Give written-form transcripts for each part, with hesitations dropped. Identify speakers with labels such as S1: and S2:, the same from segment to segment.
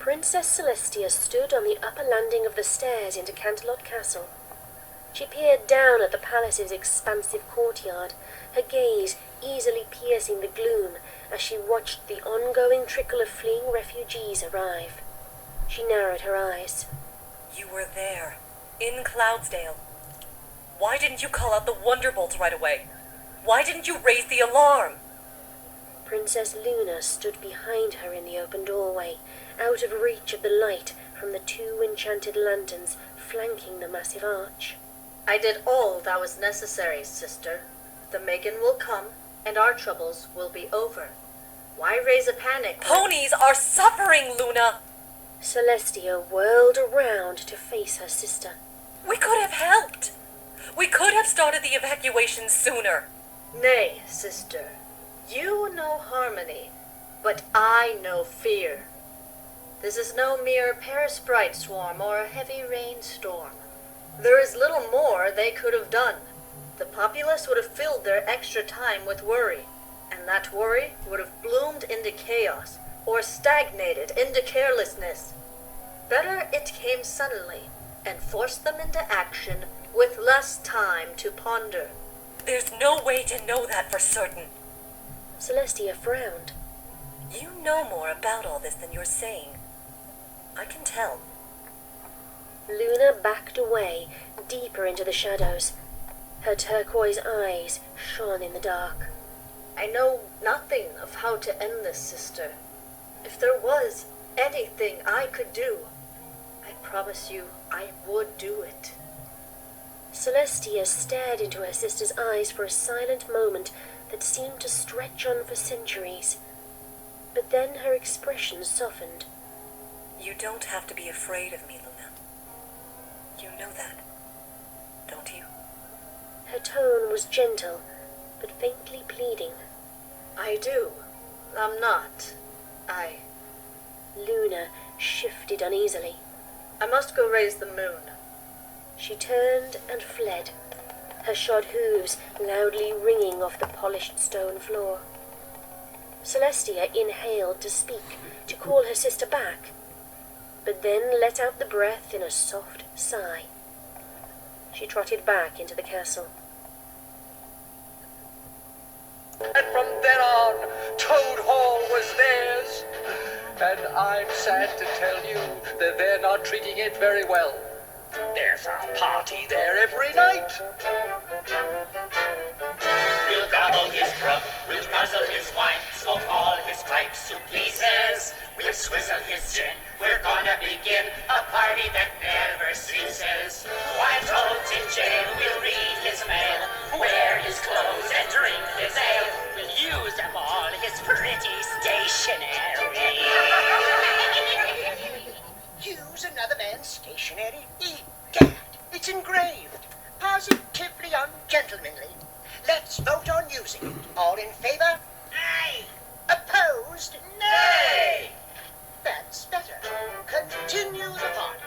S1: Princess Celestia stood on the upper landing of the stairs into Canterlot Castle. She peered down at the palace's expansive courtyard, her gaze easily piercing the gloom as she watched the ongoing trickle of fleeing refugees arrive. She narrowed her eyes.
S2: You were there, in Cloudsdale. Why didn't you call out the Wonderbolt right away? Why didn't you raise the alarm?
S1: Princess Luna stood behind her in the open doorway, out of reach of the light from the two enchanted lanterns flanking the massive arch.
S3: I did all that was necessary, sister. The Megan will come, and our troubles will be over. Why raise a panic?
S2: Ponies are suffering, Luna!
S1: Celestia whirled around to face her sister.
S2: We could have helped. We could have started the evacuation sooner.
S3: Nay, sister. You know harmony, but I know fear. This is no mere Paris-Bright swarm or a heavy rainstorm. There is little more they could have done. The populace would have filled their extra time with worry, and that worry would have bloomed into chaos, or stagnated into carelessness. Better it came suddenly, and forced them into action with less time to ponder.
S2: There's no way to know that for certain.
S1: Celestia frowned.
S2: You know more about all this than you're saying. I can tell.
S1: Luna backed away, deeper into the shadows. Her turquoise eyes shone in the dark.
S3: I know nothing of how to end this, sister. If there was anything I could do, I promise you I would do it.
S1: Celestia stared into her sister's eyes for a silent moment that seemed to stretch on for centuries. But then her expression softened.
S2: You don't have to be afraid of me, Luna. You know that, don't you?
S1: Her tone was gentle, but faintly pleading.
S3: I do. I'm not.
S1: Luna shifted uneasily.
S3: I must go raise the moon.
S1: She turned and fled, her shod hooves loudly ringing off the polished stone floor. Celestia inhaled to speak, to call her sister back, but then let out the breath in a soft sigh. She trotted back into the castle.
S4: And from then on, Toad Hall was theirs. And I'm sad to tell you that they're not treating it very well. There's a party there every night.
S5: We'll gobble his grub, we'll guzzle his wine, smoke all his pipes to pieces. We'll swizzle his gin, we're gonna begin a party that never ceases. While Toad's in jail, we'll read his mail, wear his clothes and drink his ale. We'll use up all his pretty stationery.
S6: Use another man's stationery? Egad, it's engraved. Positively ungentlemanly. Let's vote on using it. All in favor?
S5: Aye!
S6: Opposed?
S5: Nay!
S6: That's better. Continue the party.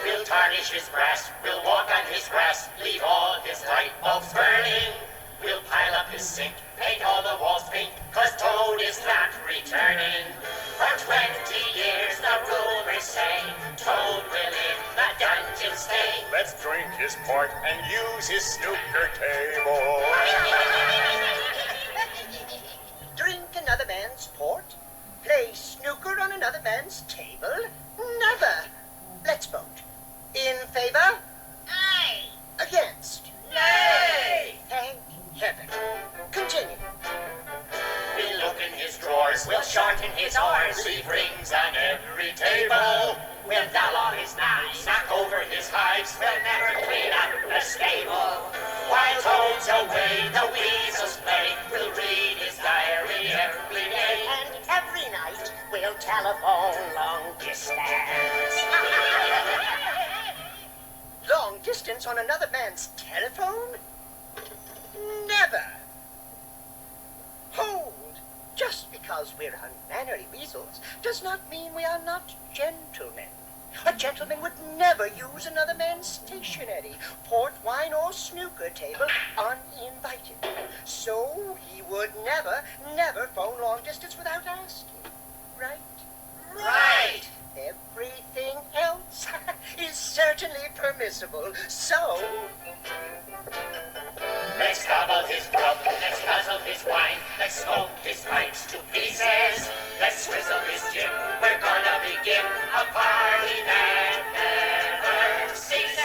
S5: We'll tarnish his brass, we'll walk on his grass, leave all his light bulbs burning. We'll pile up his sink, paint all the walls pink, 'cause Toad is not returning. For 20 years the rumors say Toad will in the dungeon stay.
S7: Let's drink his port and use his snooker table.
S6: Drink another man's port? Play snooker on another man's table? Never. Let's vote. In favor?
S5: Aye!
S6: Against?
S5: Nay!
S6: Thank heaven. Continue.
S5: We'll look in his drawers, we'll shorten his oars, leave rings on every table. We'll dull all his knives, knock over his hives, we'll never clean up the stable. While Toad's away, the weasels play, we'll read his diary every day.
S6: And every night we'll telephone long distance. Long distance on another man's telephone? Never. Hold. Just because we're unmannerly weasels does not mean we are not gentlemen. A gentleman would never use another man's stationery, port, wine, or snooker table uninvited. So he would never phone long distance without asking. Right?
S5: Right!
S6: There invisible. So,
S5: Let's gobble his grub, let's guzzle his wine, let's smoke his pipes to pieces. Let's swizzle his gin, we're gonna begin a party that never ceases.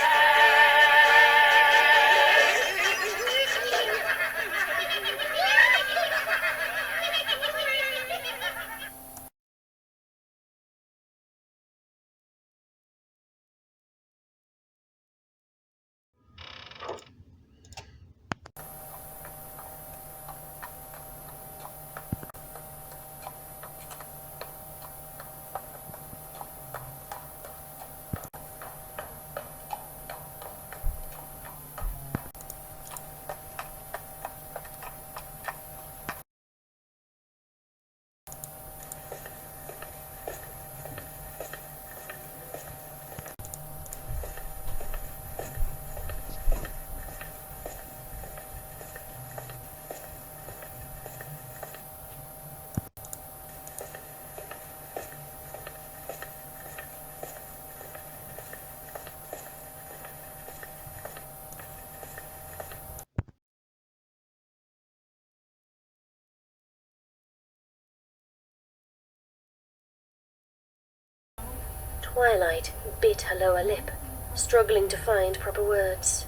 S1: Twilight bit her lower lip, struggling to find proper words.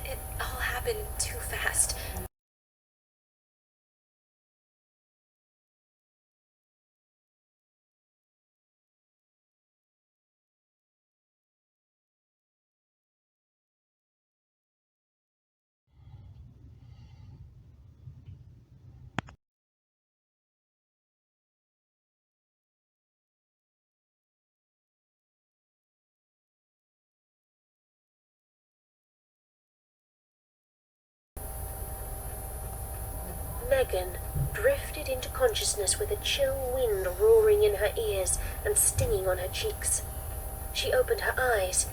S2: It all happened too fast.
S1: Megan drifted into consciousness with a chill wind roaring in her ears and stinging on her cheeks. She opened her eyes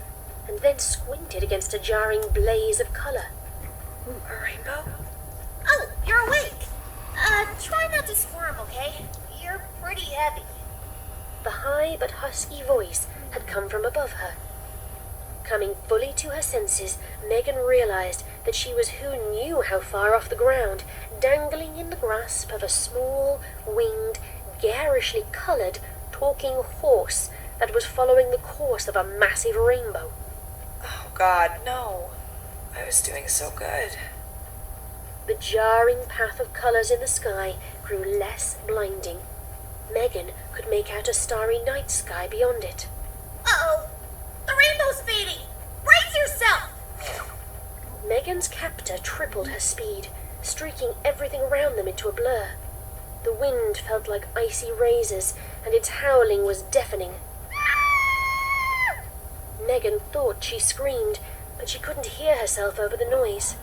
S1: and then squinted against a jarring blaze of color.
S2: A rainbow?
S3: oh, you're awake. Try not to squirm, okay? You're pretty heavy.
S1: The high but husky voice had come from above her. Coming fully to her senses, Megan realized that she was who knew how far off the ground, dangling in the grasp of a small, winged, garishly colored, talking horse that was following the course of a massive rainbow.
S2: Oh God, no. I was doing so good.
S1: The jarring path of colors in the sky grew less blinding. Megan could make out a starry night sky beyond it.
S3: Uh-oh! The rainbow's fading! Brace yourself!
S1: Megan's captor tripled her speed, streaking everything around them into a blur. The wind felt like icy razors, and its howling was deafening. Megan thought she screamed, but she couldn't hear herself over the noise.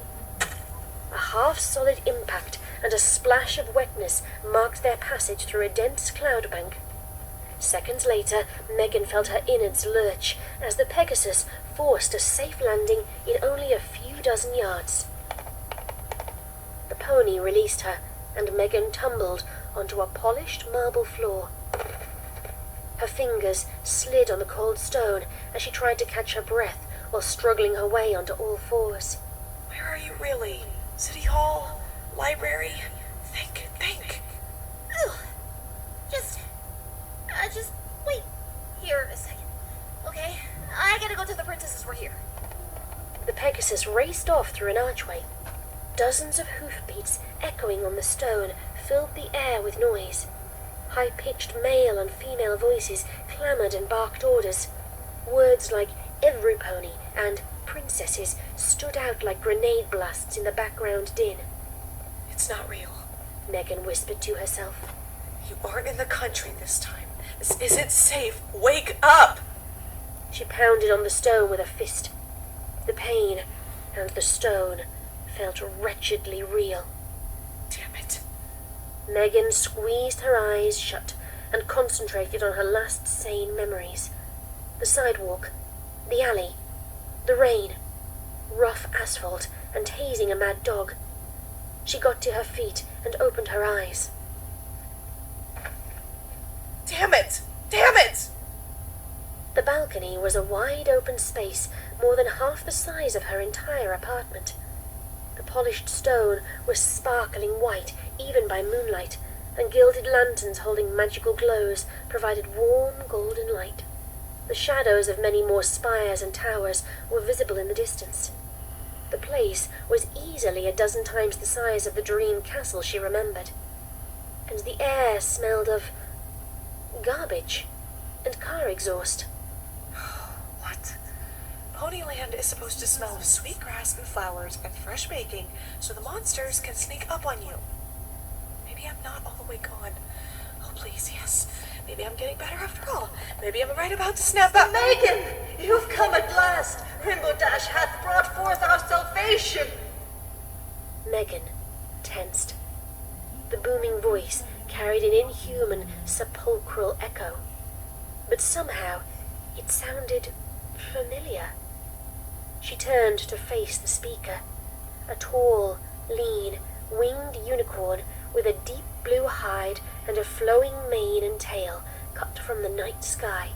S1: A half-solid impact and a splash of wetness marked their passage through a dense cloud bank. Seconds later, Megan felt her innards lurch as the Pegasus forced a safe landing in only a few dozen yards. The pony released her, and Megan tumbled onto a polished marble floor. Her fingers slid on the cold stone as she tried to catch her breath while struggling her way onto all fours.
S2: Where are you really? City Hall? Library? Think.
S3: Ugh. Just wait here a second, okay? I gotta go tell the princesses we're here.
S1: The Pegasus raced off through an archway. Dozens of hoofbeats echoing on the stone filled the air with noise. High-pitched male and female voices clamored and barked orders. Words like every pony and princesses stood out like grenade blasts in the background din.
S2: It's not real.
S1: Megan whispered to herself.
S2: You aren't in the country this time. This isn't safe. Wake up!
S1: She pounded on the stone with a fist. The pain and the stone felt wretchedly real.
S2: Damn it.
S1: Megan squeezed her eyes shut and concentrated on her last sane memories. The sidewalk, the alley, the rain, rough asphalt, and hazing a mad dog. She got to her feet and opened her eyes.
S2: Damn it! Damn it!
S1: The balcony balcony was a wide open space more than half the size of her entire apartment. The polished stone was sparkling white even by moonlight, and gilded lanterns holding magical glows provided warm golden light. The shadows of many more spires and towers were visible in the distance. The place was easily a dozen times the size of the dream castle she remembered, and the air smelled of garbage and car exhaust.
S8: What? Ponyland is supposed to smell of sweet grass and flowers and fresh baking so the monsters can sneak up on you. Maybe I'm not all the way gone. Oh, please, yes. Maybe I'm getting better after all. Maybe I'm right about to snap out.
S3: Megan, you've come at last. Rainbow Dash hath brought forth our salvation.
S1: Megan tensed. The booming voice carried an inhuman, sepulchral echo, but somehow it sounded familiar. She turned to face the speaker, a tall, lean, winged unicorn with a deep blue hide and a flowing mane and tail cut from the night sky.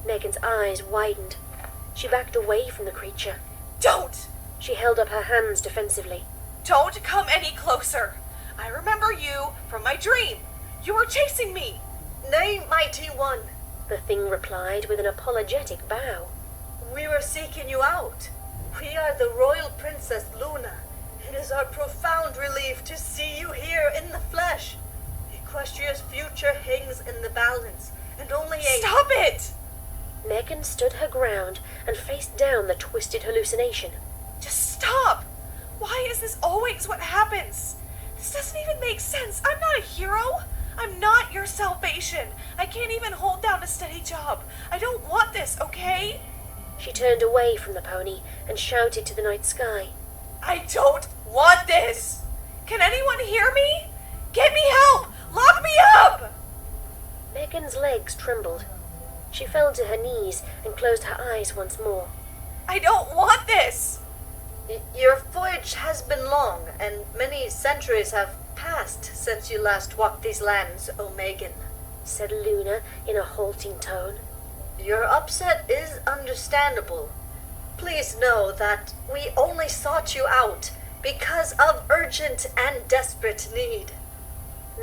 S1: Megan's eyes widened. She backed away from the creature.
S8: Don't!
S1: She held up her hands defensively.
S8: Don't come any closer. I remember you from my dream. You were chasing me.
S3: Nay, mighty one,
S1: The thing replied with an apologetic bow.
S3: we were seeking you out. We are the royal princess Luna. It is our profound relief to see you here in the flesh. Equestria's future hangs in the balance, and only a...
S8: Stop it!
S1: Megan stood her ground and faced down the twisted hallucination.
S8: Just stop! Why is this always what happens? This doesn't even make sense. I'm not a hero. I'm not your salvation. I can't even hold down a steady job. I don't want this, okay?
S1: She turned away from the pony and shouted to the night sky.
S8: I don't want this! Can anyone hear me? Get me help! Lock me up!
S1: Megan's legs trembled. She fell to her knees and closed her eyes once more.
S8: I don't want this!
S3: Your voyage has been long, and many centuries have passed since you last walked these lands, O Megan,
S1: said Luna in a halting tone.
S3: Your upset is understandable. Please know that we only sought you out because of urgent and desperate need.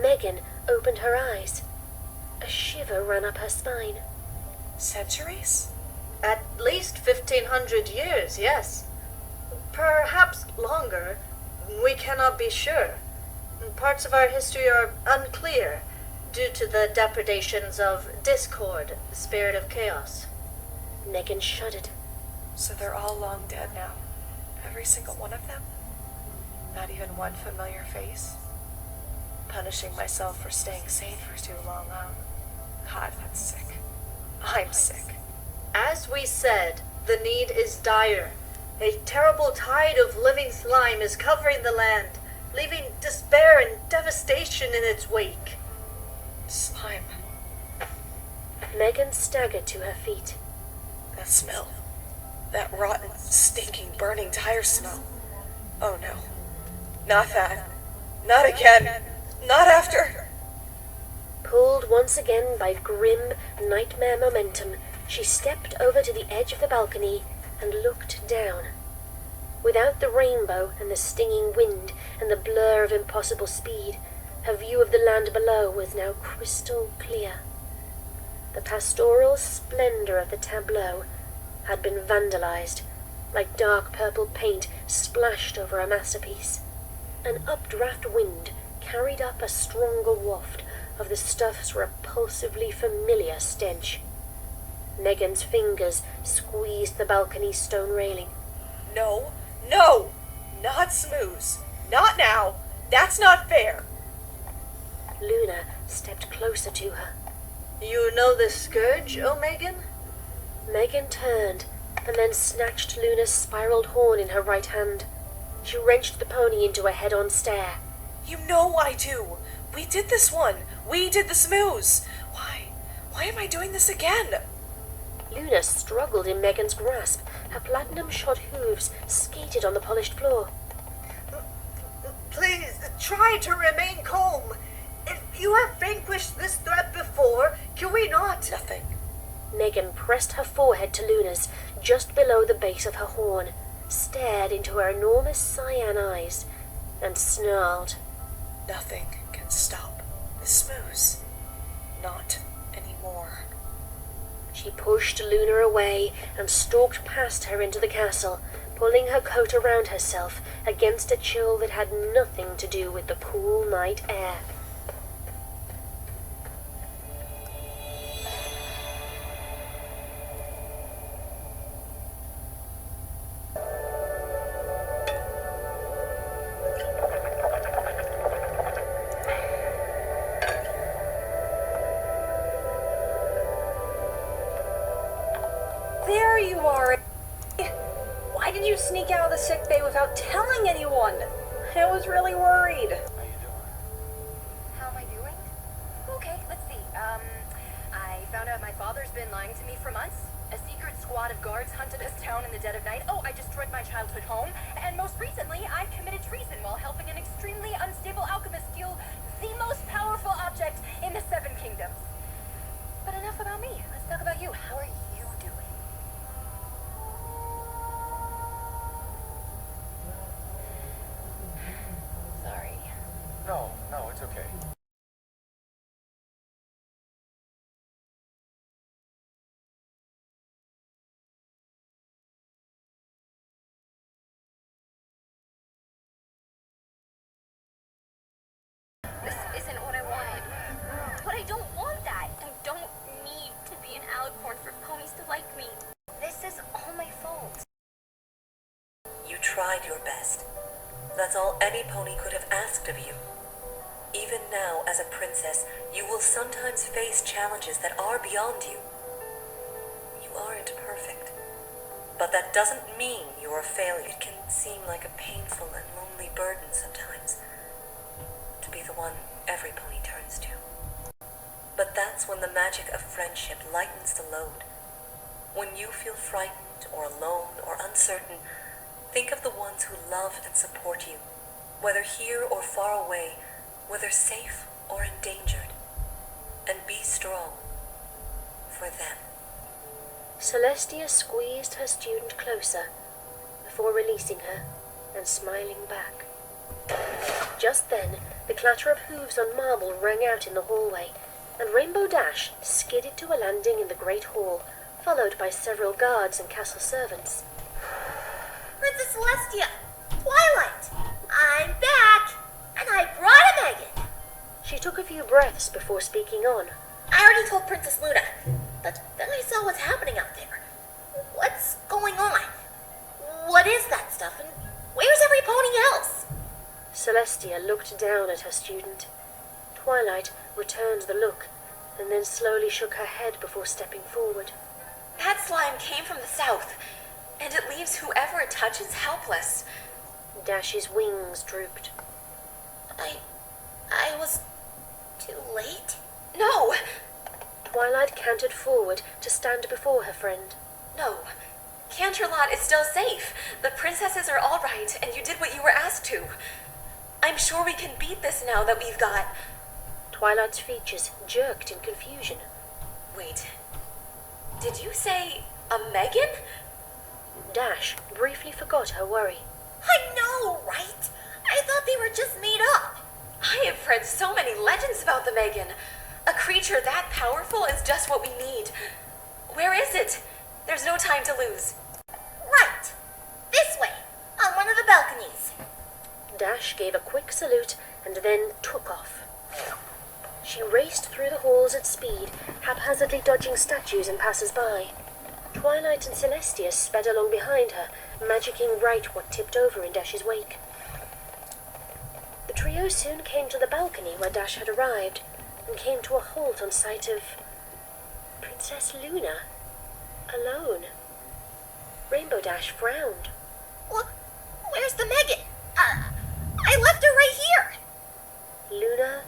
S1: Megan opened her eyes. A shiver ran up her spine.
S8: Centuries?
S3: At least 1,500 years, yes. Perhaps longer. We cannot be sure. Parts of our history are unclear due to the depredations of Discord, the spirit of chaos.
S1: Megan shuddered.
S8: So they're all long dead now. Every single one of them? Not even one familiar face? Punishing myself for staying sane for too long, huh? God, that's sick. I'm sick.
S3: As we said, the need is dire. A terrible tide of living slime is covering the land, leaving despair and devastation in its wake.
S8: Slime.
S1: Megan staggered to her feet.
S8: That smell. That rotten, stinking, burning tire smell. Oh no. Not that. Not again. Not after.
S1: Pulled once again by grim nightmare momentum, she stepped over to the edge of the balcony and looked down. Without the rainbow and the stinging wind and the blur of impossible speed, her view of the land below was now crystal clear. The pastoral splendor of the tableau had been vandalized, like dark purple paint splashed over a masterpiece. An updraft wind carried up a stronger waft of the stuff's repulsively familiar stench. Megan's fingers squeezed the balcony's stone railing.
S8: No. No! Not smooth. Not now. That's not fair.
S1: Luna stepped closer to her.
S3: You know this scourge, O Megan?
S1: Megan turned and then snatched Luna's spiraled horn in her right hand. She wrenched the pony into a head-on stare.
S8: You know I do. We did this one. We did the smooth. Why? Why am I doing this again?
S1: Luna struggled in Megan's grasp. Her platinum-shod hooves skated on the polished floor.
S3: Please, try to remain calm. If you have vanquished this threat before, can we not?
S8: Nothing.
S1: Megan pressed her forehead to Luna's, just below the base of her horn, stared into her enormous cyan eyes, and snarled.
S8: Nothing can stop the smooze. Not anymore.
S1: She pushed Luna away and stalked past her into the castle, pulling her coat around herself against a chill that had nothing to do with the cool night air.
S9: There you are. Why did you sneak out of the sick bay without telling anyone? I was really worried.
S4: How you doing?
S2: How am I doing? Okay, let's see. I found out my father's been lying to me for months. A secret squad of guards hunted us down in the dead of night. Oh, I destroyed my childhood home. And most recently, I committed treason while helping an extremely unstable alchemist steal the most powerful object in the Seven Kingdoms. But enough about me. Let's talk about you. How are you doing? Sorry.
S4: No, it's okay.
S10: This isn't what I wanted. But I don't want that. I don't need to be an alicorn for ponies to like me. This is all my fault.
S2: You tried your best. That's all any pony could have asked of you. Even now, as a princess, you will sometimes face challenges that are beyond you. You aren't perfect. But that doesn't mean you're a failure. It can seem like a painful and lonely burden sometimes, to be the one every pony turns to. But that's when the magic of friendship lightens the load. When you feel frightened or alone or uncertain, think of the ones who love and support you, whether here or far away, whether safe or endangered, and be strong for them.
S1: Celestia squeezed her student closer before releasing her and smiling back. Just then, the clatter of hooves on marble rang out in the hallway, and Rainbow Dash skidded to a landing in the great hall, followed by several guards and castle servants.
S10: Princess Celestia! Twilight! I'm back! And I brought a Megan!
S1: She took a few breaths before speaking on.
S10: I already told Princess Luna, but then I saw what's happening out there. What's going on? What is that stuff, and where's every pony else?
S1: Celestia looked down at her student. Twilight returned the look, and then slowly shook her head before stepping forward.
S11: That slime came from the south, and it leaves whoever it touches helpless.
S1: Dash's wings drooped.
S10: I was too late?
S11: No!
S1: Twilight cantered forward to stand before her friend.
S11: No. Canterlot is still safe. The princesses are all right, and you did what you were asked to. I'm sure we can beat this now that we've got...
S1: Twilight's features jerked in confusion.
S11: Wait. Did you say a Megan?
S1: Dash briefly forgot her worry.
S10: I know, right? I thought they were just made up.
S11: I have read so many legends about the Megan. A creature that powerful is just what we need. Where is it? There's no time to lose.
S10: Right. This way, on one of the balconies.
S1: Dash gave a quick salute and then took off. She raced through the halls at speed, haphazardly dodging statues and passers-by. Twilight and Celestia sped along behind her, magicking right what tipped over in Dash's wake. The trio soon came to the balcony where Dash had arrived, and came to a halt on sight of Princess Luna, alone. Rainbow Dash frowned.
S10: Where's the Megan? I left her right here.
S1: Luna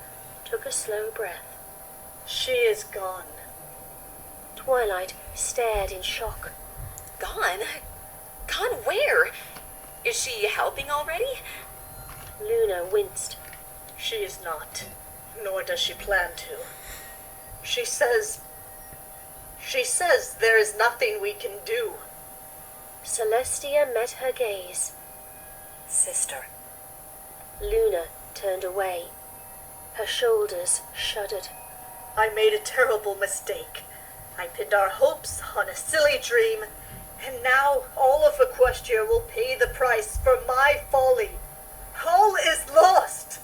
S1: took a slow breath.
S3: She is gone.
S1: Twilight stared in shock.
S11: Gone? Gone where? Is she helping already?
S1: Luna winced.
S3: She is not, nor does she plan to. She says She says there is nothing we can do.
S1: Celestia met her gaze.
S2: Sister.
S1: Luna turned away. Her shoulders shuddered.
S3: I made a terrible mistake. I pinned our hopes on a silly dream, and now all of Equestria will pay the price for my folly. All is lost!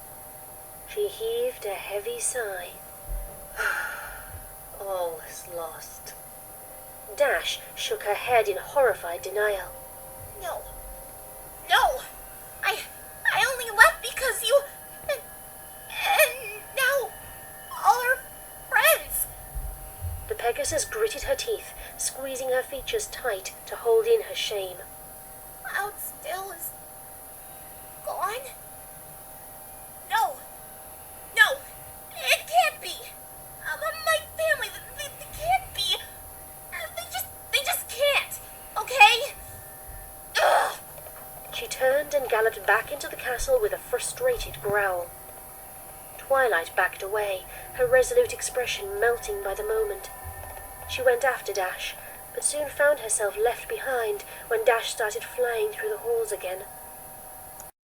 S1: She heaved a heavy sigh.
S3: All is lost.
S1: Dash shook her head in horrified denial.
S10: No. No! I only left because you... And now... all our friends...
S1: The Pegasus gritted her teeth, squeezing her features tight to hold in her shame.
S10: Cloud still is... gone? No. No! It can't be! My family, they can't be... They just can't, okay? Ugh!
S1: She turned and galloped back into the castle with a frustrated growl. Twilight backed away, her resolute expression melting by the moment. She went after Dash, but soon found herself left behind when Dash started flying through the halls again.